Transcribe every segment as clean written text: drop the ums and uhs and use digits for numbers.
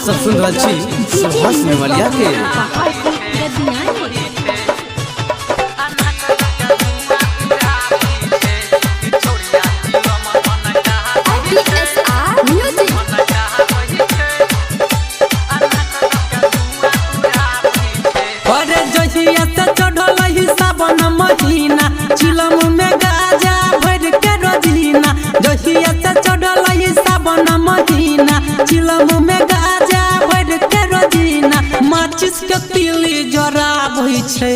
सब सुन रहा छी सुभाष मेमलिया के। महीना चिलम में गाजा भर के रोजीना जहिया से चढ़ल सावन महीना चिलम में गाजा भर के रोजीना माचिस के तिली जरा बही छै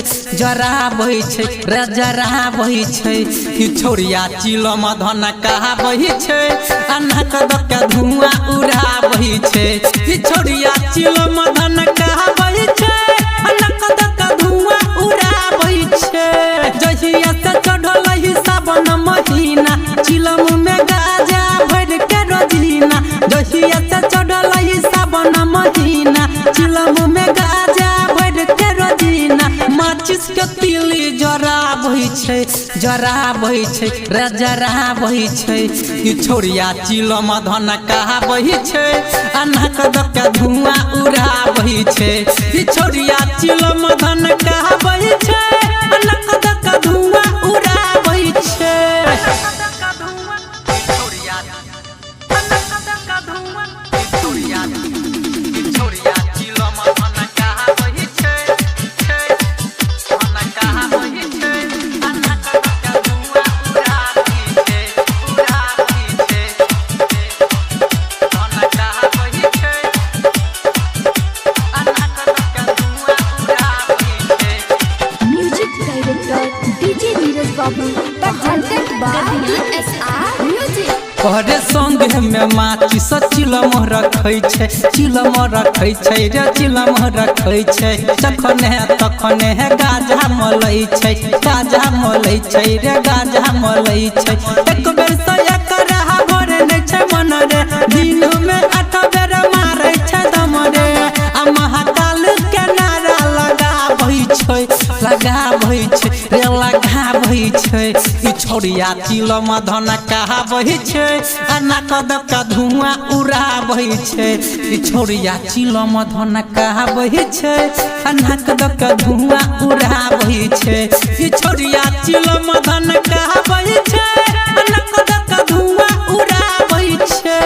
रे जरा बही छै कि छोड़िया चिलम धन कहा बही छै अनहक दक धुआं उड़ा बही छै कि छोड़िया चिलम धन कहा बही छै अनहक दक धुआं उड़ा बही छै जहिया से चढ़ल सावन महीना चिलम में गाजा भर के रोजीना जहिया से चढ़ल सावन महीना चिलम में गाजा भर के रोजीना माचिस के तिली जरा बही छै रे जरा बही छै कि छोड़िया चिलम धन कहा बही छै अनहक दक धुआं उड़ा बही छै कि छोड़िया चिलम धन कहा बही छै अनहक दक धुआं उड़ा बही छै। अरे संग में माचिस चिलम रखै छै रे चिलम रखै छै तखने गाजा मलै छै रे गाजा मलै छै एक बेर से एकर भरे नै छै मन रे दिन में 8 बेर मारै छै दम रे आ महाकाल के नारा लगाबै छै ई छोड़िया चिलम धन कहा बही छै अनहक दक धुआं उड़ा बही छै ई छोड़िया चिलम धन कहा बही छै अनहक दक धुआं उड़ा बही छै ई छोड़िया चिलम धन कहा बही छै अनहक दक धुआं उड़ा बही छै।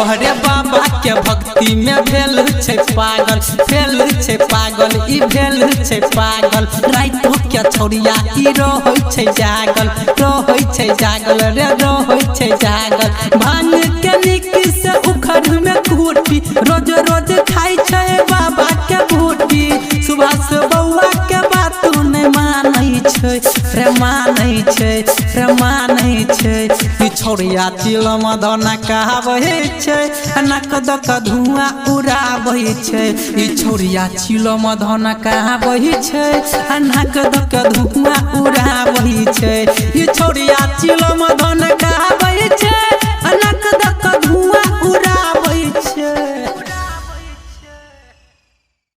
अरे बाबा के भक्ति में भेल छै पागल ई भेल छै पागल रात के छोड़िया ई रहै छै जागल रे रहै छै जागल भांग के निक से उखड़ में कूटी रोज खाई छै बाबा के बूटी सुभाष बउआ के बात नहीं मानै छै ई छोड़िया चिलम धन कहा बही छै अनहक दक धुआं उड़ा बही छै ई छोड़िया चिलम धन कहा बही छै अनहक दक धुआं उड़ा बही छै ई छोड़िया चिलम धन